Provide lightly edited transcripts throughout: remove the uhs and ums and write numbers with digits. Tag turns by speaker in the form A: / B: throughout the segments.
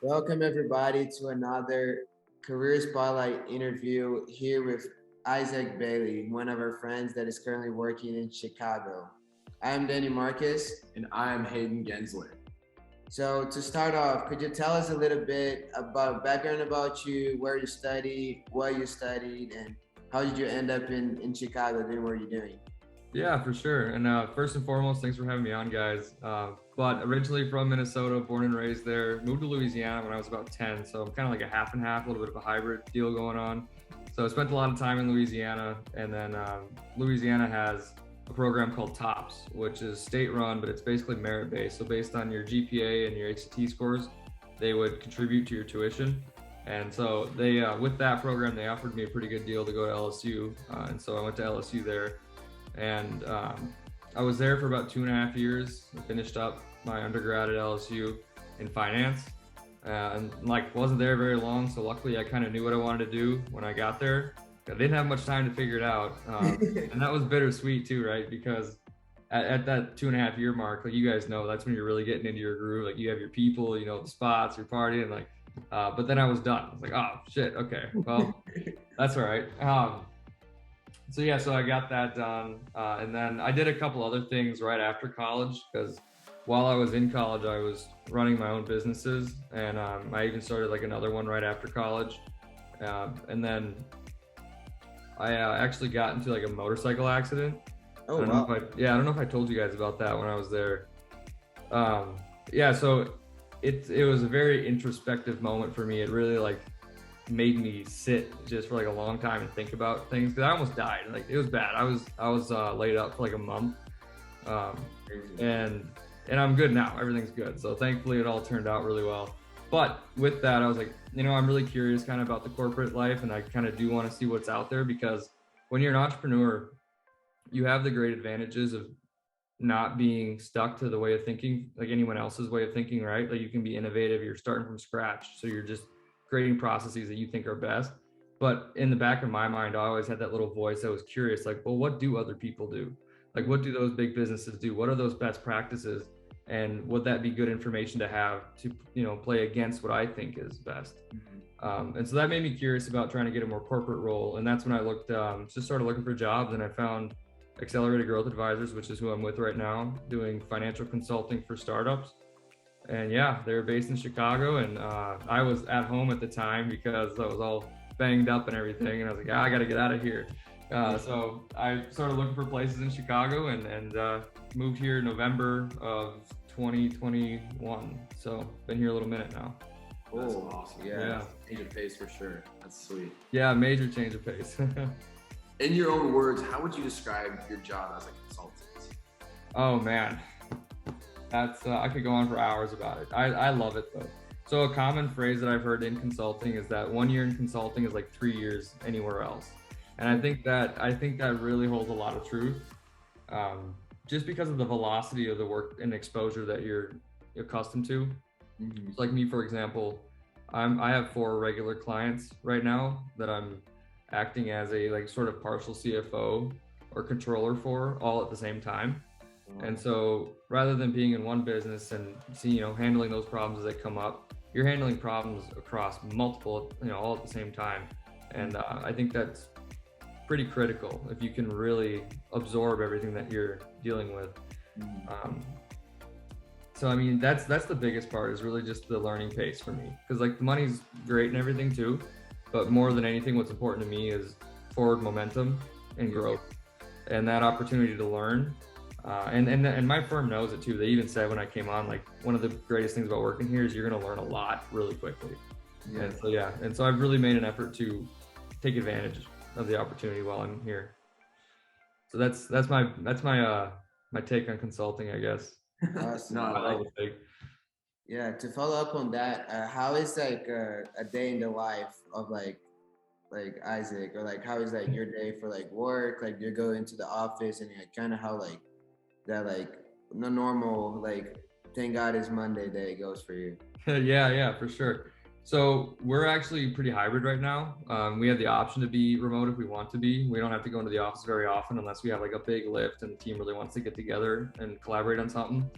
A: Welcome everybody to another Career Spotlight interview here with Izack Bailey, one of our friends that is currently working in Chicago. I'm Dani Marques.
B: And I am Hayden Guenzler.
A: So to start off, could you tell us a little bit about background about you, where you studied, what you studied, and how did you end up in Chicago doing what you're doing?
C: Yeah, for sure. And first and foremost, thanks for having me on, guys. But originally from Minnesota, born and raised there, moved to Louisiana when I was about 10. So I'm kind of like a half and half, a little bit of a hybrid deal going on. So I spent a lot of time in Louisiana, and then Louisiana has a program called TOPS, which is state run, but it's basically merit based. So based on your GPA and your ACT scores, they would contribute to your tuition. And so they, with that program, they offered me a pretty good deal to go to LSU. And so I went to LSU there. And I was there for about 2.5 years. I finished up my undergrad at LSU in finance, and like wasn't there very long. So luckily, I kind of knew what I wanted to do when I got there. I didn't have much time to figure it out, and that was bittersweet too, right? Because at that 2.5 year mark, like you guys know, that's when you're really getting into your groove. Like you have your people, you know, the spots, your party, and like. But then I was done. I was like, oh shit, okay, well, that's all right. So I got that done, and then I did a couple other things right after college, because while I was in college, I was running my own businesses, and I even started like another one right after college, and then I actually got into like a motorcycle accident.
A: Oh,
C: I don't know if I told you guys about that when I was there. So it was a very introspective moment for me. It really like made me sit just for like a long time and think about things, because I almost died. Like it was bad. I was laid up for like a month, and I'm good now. Everything's good. So thankfully it all turned out really well. But with that, I was like, you know, I'm really curious kind of about the corporate life, and I kind of do want to see what's out there, because when you're an entrepreneur, you have the great advantages of not being stuck to the way of thinking, like anyone else's way of thinking, right? Like you can be innovative. You're starting from scratch. So you're just creating processes that you think are best. But in the back of my mind, I always had that little voice that was curious, like, well, what do other people do? Like, what do those big businesses do? What are those best practices? And would that be good information to have to, you know, play against what I think is best? And so that made me curious about trying to get a more corporate role. And that's when I looked, just started looking for jobs, and I found Accelerated Growth Advisors, which is who I'm with right now, doing financial consulting for startups. And yeah, they're based in Chicago, and I was at home at the time because I was all banged up and everything, and I was like, I got to get out of here. So I started looking for places in Chicago, and moved here November of 2021. So been here a little minute now.
B: That's awesome.
A: Yeah.
B: Change of pace for sure. That's sweet.
C: Yeah, major change of pace.
B: In your own words, how would you describe your job as a consultant?
C: Oh man, that's I could go on for hours about it. I love it though. So a common phrase that I've heard in consulting is that 1 year in consulting is like 3 years anywhere else, and I think that really holds a lot of truth, just because of the velocity of the work and exposure that you're accustomed to. So like me, for example, I have 4 regular clients right now that I'm acting as a like sort of partial CFO or controller for, all at the same time. And so rather than being in one business and handling those problems as they come up, you're handling problems across multiple, all at the same time. And I think that's pretty critical if you can really absorb everything that you're dealing with. So I mean, that's the biggest part, is really just the learning pace for me, because like the money's great and everything too, but more than anything, what's important to me is forward momentum and growth, and that opportunity to learn. And my firm knows it too. They even said when I came on, like, one of the greatest things about working here is you're going to learn a lot really quickly. And so I've really made an effort to take advantage of the opportunity while I'm here. So that's my take on consulting, I guess.
A: Awesome.
B: No, I like it.
A: Yeah, to follow up on that, how is like a day in the life of like Izack, or like how is like your day for like work? Like you go into the office and like kind of how like that like the normal like thank God it's Monday day goes for you.
C: Yeah, for sure. So we're actually pretty hybrid right now. We have the option to be remote if we want to be. We don't have to go into the office very often unless we have like a big lift and the team really wants to get together and collaborate on something.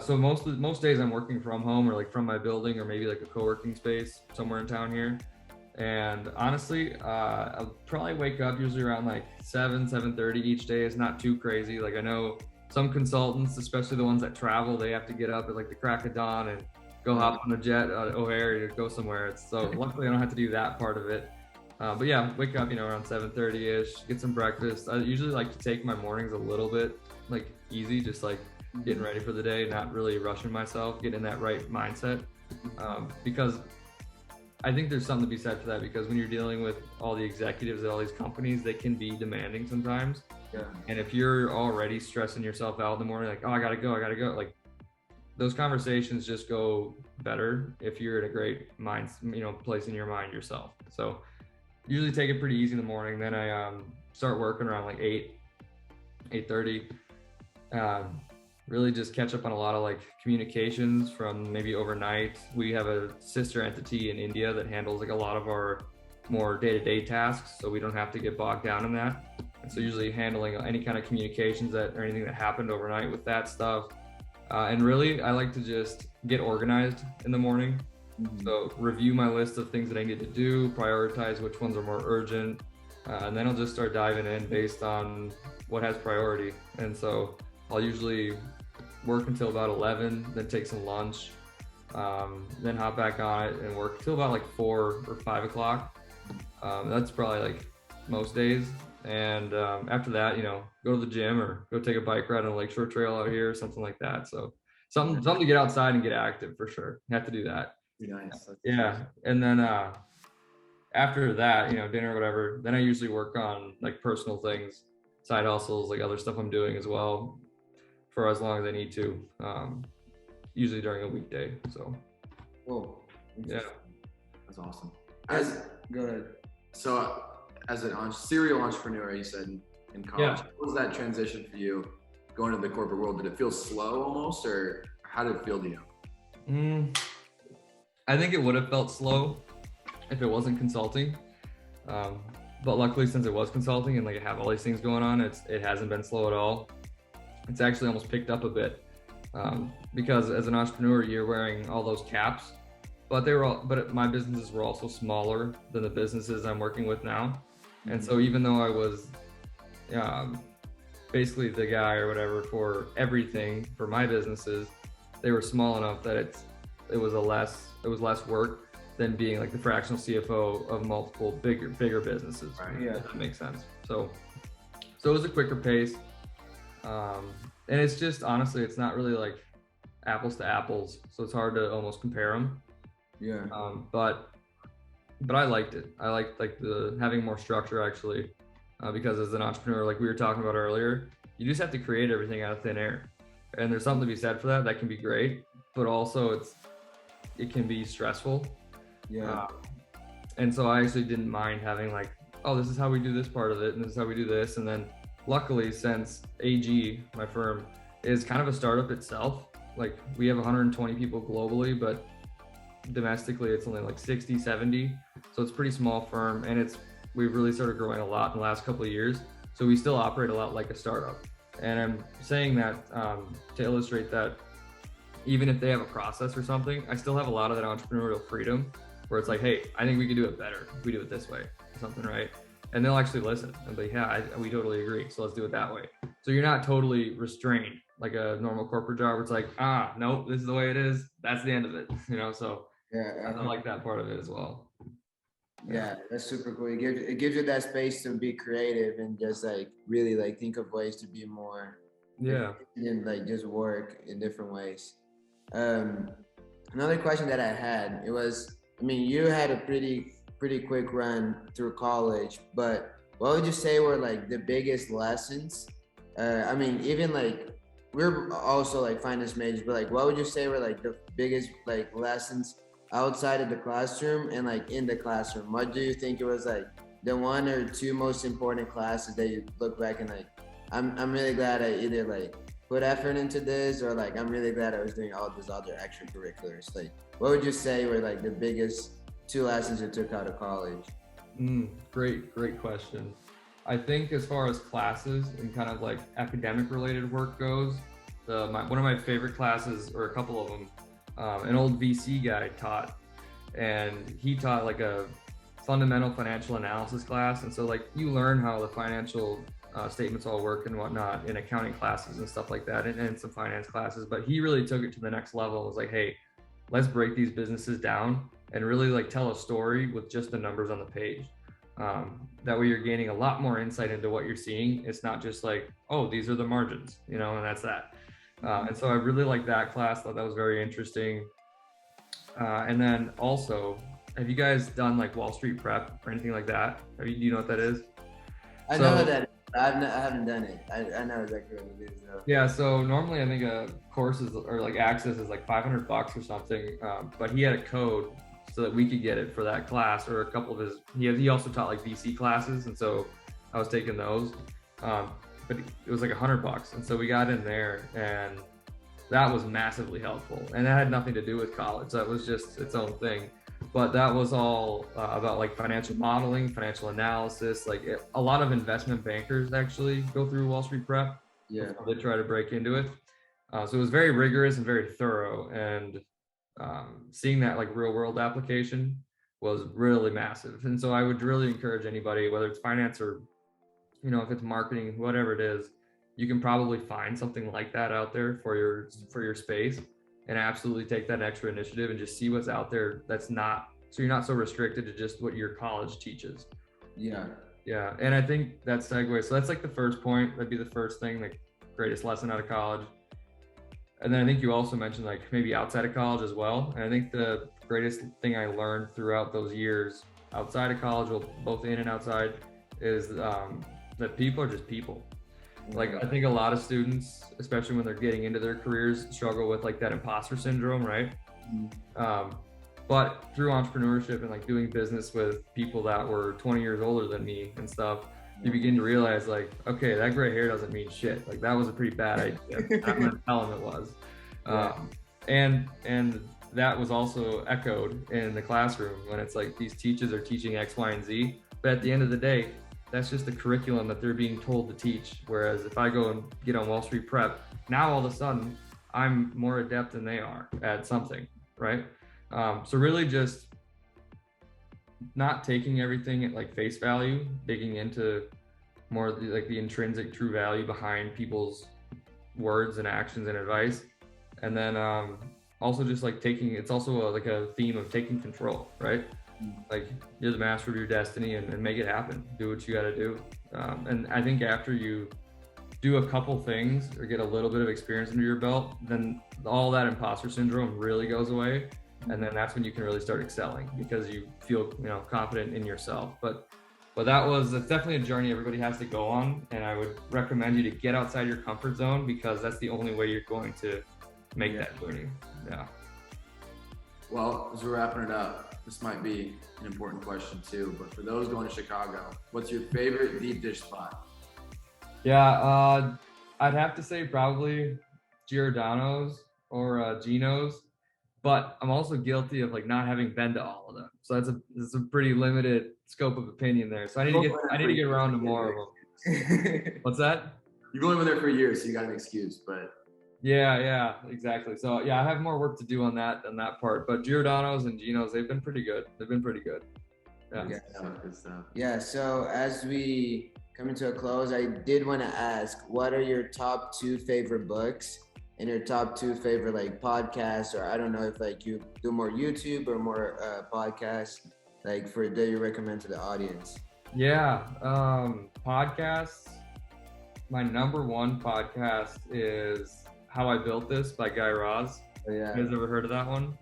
C: So most days I'm working from home or like from my building or maybe like a co-working space somewhere in town here. And honestly, I'll probably wake up usually around like 7:30 each day. It's not too crazy. Like I know some consultants, especially the ones that travel, they have to get up at like the crack of dawn and go hop on a jet at O'Hare to go somewhere. So luckily I don't have to do that part of it. But yeah, wake up, around 7:30ish, get some breakfast. I usually like to take my mornings a little bit like easy, just like getting ready for the day, not really rushing myself, getting in that right mindset. Because I think there's something to be said for that, because when you're dealing with all the executives at all these companies, they can be demanding sometimes.
A: Yeah.
C: And if you're already stressing yourself out in the morning, like, oh, I gotta go, like those conversations just go better if you're in a great mind, place in your mind yourself. So usually take it pretty easy in the morning. Then I start working around like 8:30. Really just catch up on a lot of like communications from maybe overnight. We have a sister entity in India that handles like a lot of our more day-to-day tasks, so we don't have to get bogged down in that. And so usually handling any kind of communications or anything that happened overnight with that stuff. And really, I like to just get organized in the morning. So review my list of things that I need to do, prioritize which ones are more urgent, and then I'll just start diving in based on what has priority. And so I'll usually work until about 11, then take some lunch, then hop back on it and work till about like 4 or 5 o'clock. That's probably like most days. And after that, go to the gym or go take a bike ride on a lakeshore trail out here or something like that. So something to get outside and get active for sure. You have to do that.
B: Nice.
C: Yeah. And then after that, dinner or whatever, then I usually work on like personal things, side hustles, like other stuff I'm doing as well for as long as I need to, usually during a weekday. So
A: Cool.
C: yeah.
B: That's awesome.
A: Go ahead.
B: So as a serial entrepreneur, you said in college, what was that transition for you going into the corporate world? Did it feel slow almost, or how did it feel to you?
C: I think it would have felt slow if it wasn't consulting. But luckily, since it was consulting and like I have all these things going on, it hasn't been slow at all. It's actually almost picked up a bit, because as an entrepreneur, you're wearing all those caps, but my businesses were also smaller than the businesses I'm working with now. And so even though I was basically the guy or whatever for everything for my businesses, they were small enough that it was less work than being like the fractional CFO of multiple bigger businesses.
B: Right.
A: Yeah.
C: If that makes sense. So it was a quicker pace. And it's just, honestly, it's not really like apples to apples. So it's hard to almost compare them.
A: Yeah.
C: But I liked it. I liked like the having more structure actually, because as an entrepreneur, like we were talking about earlier, you just have to create everything out of thin air. And there's something to be said for that. That can be great, but also it can be stressful.
A: Yeah.
C: And so I actually didn't mind having like, oh, this is how we do this part of it, and this is how we do this. And then luckily, since AG, my firm, is kind of a startup itself, like we have 120 people globally, but domestically it's only like 60, 70. So it's a pretty small firm, and we've really started growing a lot in the last couple of years. So we still operate a lot like a startup. And I'm saying that to illustrate that even if they have a process or something, I still have a lot of that entrepreneurial freedom where it's like, hey, I think we could do it better if we do it this way or something, right? And they'll actually listen and be like, yeah, we totally agree. So let's do it that way. So you're not totally restrained like a normal corporate job where it's like, nope, this is the way it is. That's the end of it. So
A: Yeah.
C: I like that part of it as well.
A: Yeah, that's super cool. It gives you that space to be creative and just like really like think of ways to be more and like just work in different ways. Another question that I had, you had a pretty quick run through college, but what would you say were like the biggest lessons? Even like we're also like finance majors, but like what would you say were like the biggest like lessons outside of the classroom and like in the classroom? What do you think it was like the one or two most important classes that you look back and like, I'm really glad I either like put effort into this, or like I'm really glad I was doing all these other extracurriculars? Like, what would you say were like the biggest 2 lessons you took out of college?
C: Great question. I think as far as classes and kind of like academic related work goes, one of my favorite classes, or a couple of them, an old VC guy taught, and he taught like a fundamental financial analysis class. And so like you learn how the financial statements all work and whatnot in accounting classes and stuff like that, and some finance classes. But he really took it to the next level. It was like, hey, let's break these businesses down and really like tell a story with just the numbers on the page. That way you're gaining a lot more insight into what you're seeing. It's not just like, oh, these are the margins, you know, and that's that. And so I really liked that class. Thought that was very interesting. And then also, have you guys done like Wall Street Prep or anything like that? Do you know what that is?
A: I know that. I haven't done it. I know exactly what it is though.
C: Yeah, so normally I think a course is, or like access is like $500 or something. But he had a code so that we could get it for that class, or a couple of his. He also taught like VC classes, and so I was taking those. But it was like $100, and so we got in there, and that was massively helpful. And that had nothing to do with college. That was just its own thing. But that was all about like financial modeling, financial analysis. Like a lot of investment bankers actually go through Wall Street Prep.
A: Yeah.
C: They try to break into it. So it was very rigorous and very thorough. And seeing that like real world application was really massive. And so I would really encourage anybody, whether it's finance or, you know, if it's marketing, whatever it is, you can probably find something like that out there for your space. And absolutely take that extra initiative and just see what's out there that's not, so you're not so restricted to just what your college teaches.
A: Yeah.
C: Yeah. And I think that segues. So that's like the first point. That'd be the first thing, like greatest lesson out of college. And then I think you also mentioned like maybe outside of college as well. And I think the greatest thing I learned throughout those years outside of college, both in and outside, is that people are just people. Like I think a lot of students, especially when they're getting into their careers, struggle with like that imposter syndrome, right? But through entrepreneurship and like doing business with people that were 20 years older than me and stuff, you begin to realize like, okay, that gray hair doesn't mean shit. Like that was a pretty bad idea. I'm gonna tell them it was. And that was also echoed in the classroom when it's like these teachers are teaching X, Y, and Z. But at the end of the day, that's just the curriculum that they're being told to teach. Whereas if I go and get on Wall Street Prep, now all of a sudden I'm more adept than they are at something, right? So really just not taking everything at like face value, digging into more like the intrinsic true value behind people's words and actions and advice. And then also just like it's also like a theme of taking control, right? Like you're the master of your destiny, and make it happen. Do what you got to do. And I think after you do a couple things or get a little bit of experience under your belt, then all that imposter syndrome really goes away. And then that's when you can really start excelling because you feel, you know, confident in yourself. But that's definitely a journey everybody has to go on. And I would recommend you to get outside your comfort zone, because that's the only way you're going to make that journey. Yeah.
B: Well, as we're wrapping it up, this might be an important question too, but for those going to Chicago, what's your favorite deep dish spot?
C: Yeah, I'd have to say probably Giordano's or Gino's, but I'm also guilty of like not having been to all of them. So it's a pretty limited scope of opinion there. So I need to get around to more of them. What's that?
B: You've only been there for years, so you got an excuse, but.
C: Yeah, exactly. So yeah, I have more work to do on that part, but Giordano's and Gino's, they've been pretty good. Yeah.
B: Good stuff.
A: Yeah. So as we come to a close, I did want to ask, what are your top 2 favorite books and your top 2 favorite like podcasts, or I don't know if like you do more YouTube or more podcasts, like that you recommend to the audience?
C: Yeah, podcasts. My number 1 podcast is How I Built This by Guy Raz.
A: Oh, yeah.
C: You guys ever heard of that one?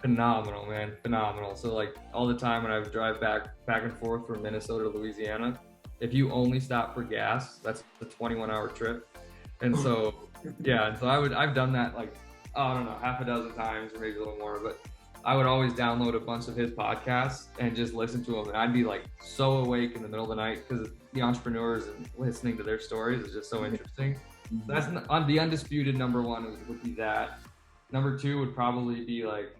C: Phenomenal, man. Phenomenal. So like all the time when I would drive back and forth from Minnesota to Louisiana, if you only stop for gas, that's a 21-hour trip. And so, yeah, and so I've done that like, I don't know, half a dozen times or maybe a little more, but I would always download a bunch of his podcasts and just listen to them. And I'd be like so awake in the middle of the night because the entrepreneurs and listening to their stories is just so interesting. That's on the undisputed number one would be that. Number two would probably be like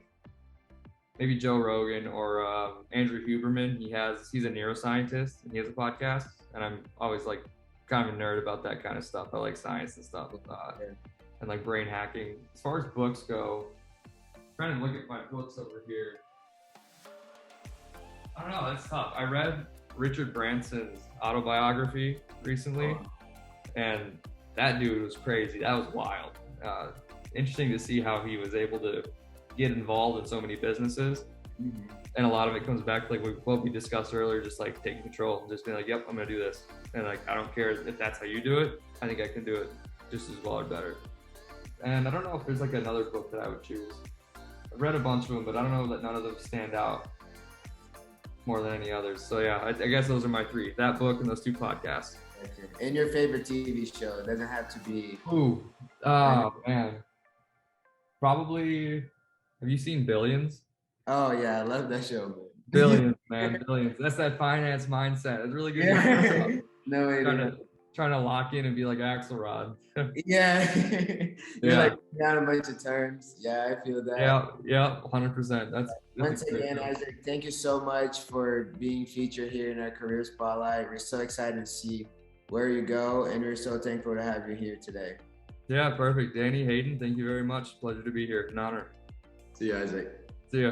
C: maybe Joe Rogan or Andrew Huberman. He's a neuroscientist and he has a podcast, and I'm always like kind of a nerd about that kind of stuff. I like science and stuff and like brain hacking. As far as books go, I'm trying to look at my books over here. I don't know, that's tough. I read Richard Branson's autobiography recently, and that dude was crazy. That was wild. Interesting to see how he was able to get involved in so many businesses. And a lot of it comes back to like what we discussed earlier, just like taking control and just being like, yep, I'm gonna do this. And like, I don't care if that's how you do it. I think I can do it just as well or better. And I don't know if there's like another book that I would choose. I've read a bunch of them, but I don't know that none of them stand out more than any others. So yeah, I guess those are my three: that book and those two podcasts.
A: And your favorite TV show? It doesn't have to be.
C: Ooh, oh man, probably. Have you seen Billions?
A: Oh yeah, I love that show, man.
C: Billions, man, Billions. That's that finance mindset. It's really good.
A: Yeah. No way.
C: Trying to lock in and be like Axelrod.
A: Yeah. You're like down a bunch of terms. Yeah, I feel that.
C: Yeah, 100%. That's
A: once again, Izack, thank you so much for being featured here in our career spotlight. We're so excited to see where you go, and we're so thankful to have you here today.
C: Yeah, perfect. Dani, Hayden, thank you very much. Pleasure to be here. An honor.
B: See you, Izack.
C: See ya.